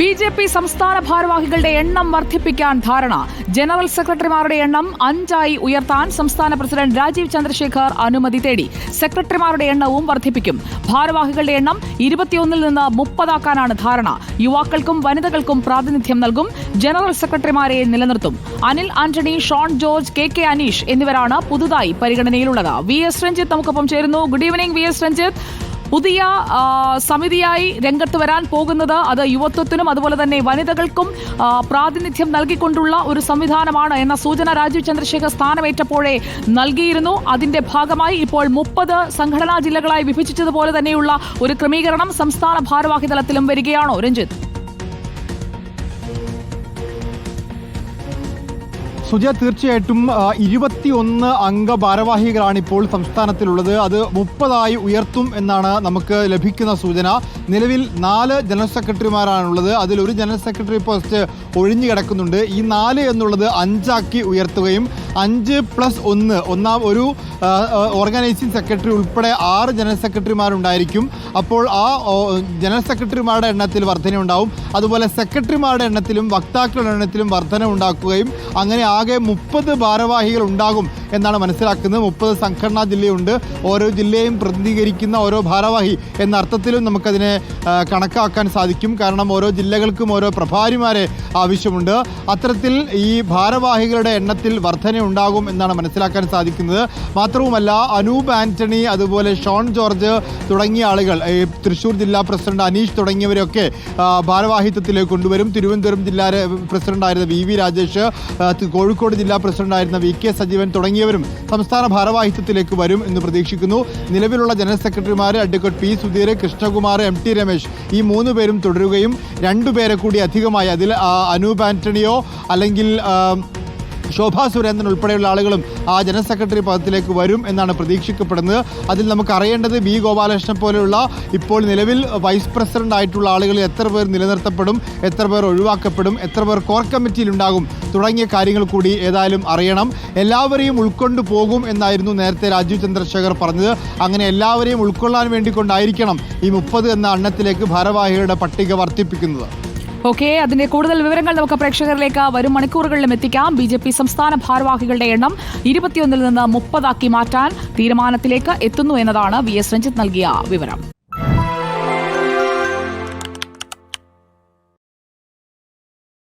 BJP. സംസ്ഥാന ഭാരവാഹികളുടെ എണ്ണം വർദ്ധിപ്പിക്കാൻ ധാരണ. ജനറൽ സെക്രട്ടറിമാരുടെ എണ്ണം 5 ഉയർത്താൻ സംസ്ഥാന പ്രസിഡന്റ് രാജീവ് ചന്ദ്രശേഖർ അനുമതി തേടി. സെക്രട്ടറിമാരുടെ എണ്ണവും വർദ്ധിപ്പിക്കും. ഭാരവാഹികളുടെ എണ്ണം 21 നിന്ന് 30 ധാരണ. യുവാക്കൾക്കും വനിതകൾക്കും പ്രാതിനിധ്യം നൽകും. ജനറൽ സെക്രട്ടറിമാരെ നിലനിർത്തും. അനിൽ ആന്റണി, ഷോൺ ജോർജ്, കെ അനീഷ് എന്നിവരാണ് പുതുതായി പരിഗണനയിലുള്ളത്. വി.എസ്. രഞ്ജിത്ത് നമുക്കൊപ്പം ചേരുന്നു. Good evening V S. രഞ്ജിത്ത്. പുതിയ സമിതിയായി രംഗത്ത് വരാൻ പോകുന്നത് അത് യുവത്വത്തിനും അതുപോലെ തന്നെ വനിതകൾക്കും പ്രാതിനിധ്യം നൽകിക്കൊണ്ടുള്ള ഒരു സംവിധാനമാണ് എന്ന സൂചന രാജീവ് ചന്ദ്രശേഖർ സ്ഥാനമേറ്റപ്പോഴേ നൽകിയിരുന്നു. അതിന്റെ ഭാഗമായി ഇപ്പോൾ 30 സംഘടനാ ജില്ലകളായി വിഭജിച്ചതുപോലെ തന്നെയുള്ള ഒരു ക്രമീകരണം സംസ്ഥാന ഭാരവാഹി തലത്തിലും വരികയാണോ രഞ്ജിത്ത്? സുജ, തീർച്ചയായിട്ടും 21 അംഗ ഭാരവാഹികളാണ് ഇപ്പോൾ സംസ്ഥാനത്തിലുള്ളത്. അത് 30 ഉയർത്തും എന്നാണ് നമുക്ക് ലഭിക്കുന്ന സൂചന. നിലവിൽ 4 ജനറൽ സെക്രട്ടറിമാരാണുള്ളത്. അതിൽ ഒരു ജനറൽ സെക്രട്ടറി പോസ്റ്റ് ഒഴിഞ്ഞു കിടക്കുന്നുണ്ട്. ഈ 4 എന്നുള്ളത് 5 ഉയർത്തുകയും 5+1 ഒരു ഓർഗനൈസിംഗ് സെക്രട്ടറി ഉൾപ്പെടെ 6 ജനറൽ സെക്രട്ടറിമാരുണ്ടായിരിക്കും. അപ്പോൾ ആ ജനറൽ സെക്രട്ടറിമാരുടെ എണ്ണത്തിൽ വർധനയുണ്ടാവും. അതുപോലെ സെക്രട്ടറിമാരുടെ എണ്ണത്തിലും വക്താക്കളുടെ എണ്ണത്തിലും വർധന ഉണ്ടാക്കുകയും അങ്ങനെ ആകെ 30 ഭാരവാഹികൾ ഉണ്ടാകും എന്നാണ് മനസ്സിലാക്കുന്നത്. 30 സംഘടനാ ജില്ലയുണ്ട്. ഓരോ ജില്ലയും പ്രതിനിധീകരിക്കുന്ന ഓരോ ഭാരവാഹി എന്ന അർത്ഥത്തിലും നമുക്കതിനെ കണക്കാക്കാൻ സാധിക്കും. കാരണം ഓരോ ജില്ലകൾക്കും ഓരോ പ്രഭാരിമാരെ ആവശ്യമുണ്ട്. അത്തരത്തിൽ ഈ ഭാരവാഹികളുടെ എണ്ണത്തിൽ വർധന ഉണ്ടാകും എന്നാണ് മനസ്സിലാക്കാൻ സാധിക്കുന്നത്. മാത്രവുമല്ല, അനൂപ് ആന്റണി, അതുപോലെ ഷോൺ ജോർജ് തുടങ്ങിയ ആളുകൾ, തൃശ്ശൂർ ജില്ലാ പ്രസിഡന്റ് അനീഷ് തുടങ്ങിയവരൊക്കെ ഭാരവാഹിത്വത്തിലേക്ക് കൊണ്ടുവരും. തിരുവനന്തപുരം ജില്ലാ പ്രസിഡന്റായിരുന്ന വി രാജേഷ്, കോഴിക്കോട് ജില്ലാ പ്രസിഡന്റായിരുന്ന വി.കെ. സജീവൻ തുടങ്ങിയവരും സംസ്ഥാന ഭാരവാഹിത്വത്തിലേക്ക് വരും എന്ന് പ്രതീക്ഷിക്കുന്നു. നിലവിലുള്ള ജനറൽ സെക്രട്ടറിമാർ advocate P. Sudheer, Krishnakumar, M.T. Ramesh ഈ 3 പേരും തുടരുകയും 2 പേരെ കൂടി അധികമായി, അതിൽ അനൂപ് ആന്റണിയോ അല്ലെങ്കിൽ ശോഭാ സുരേന്ദ്രൻ ഉൾപ്പെടെയുള്ള ആളുകളും ആ ജനറൽ സെക്രട്ടറി പദത്തിലേക്ക് വരും എന്നാണ് പ്രതീക്ഷിക്കപ്പെടുന്നത്. അതിൽ നമുക്ക് അറിയേണ്ടത് ബി ഗോപാലകൃഷ്ണൻ പോലെയുള്ള ഇപ്പോൾ നിലവിൽ വൈസ് പ്രസിഡന്റ് ആയിട്ടുള്ള ആളുകളിൽ എത്ര പേർ നിലനിർത്തപ്പെടും, എത്ര പേർ ഒഴിവാക്കപ്പെടും, എത്ര പേർ കോർ കമ്മിറ്റിയിലുണ്ടാകും തുടങ്ങിയ കാര്യങ്ങൾ കൂടി ഏതായാലും അറിയണം. എല്ലാവരെയും ഉൾക്കൊണ്ടു പോകും എന്നായിരുന്നു നേരത്തെ രാജീവ് ചന്ദ്രശേഖർ പറഞ്ഞത്. അങ്ങനെ എല്ലാവരെയും ഉൾക്കൊള്ളാൻ വേണ്ടിക്കൊണ്ടായിരിക്കണം ഈ 30 എന്ന എണ്ണത്തിലേക്ക് ഭാരവാഹികളുടെ പട്ടിക വർദ്ധിപ്പിക്കുന്നത്. ഓക്കെ, അതിന്റെ കൂടുതൽ വിവരങ്ങൾ നമുക്ക് പ്രേക്ഷകരിലേക്ക് വരും മണിക്കൂറുകളിലും എത്തിക്കാം. ബി.ജെ.പി. സംസ്ഥാന ഭാരവാഹികളുടെ എണ്ണം 21 നിന്ന് 30 മാറ്റാൻ തീരുമാനത്തിലേക്ക് എത്തുന്നു എന്നതാണ് വി.എസ്. രഞ്ജിത്ത് നൽകിയ വിവരം.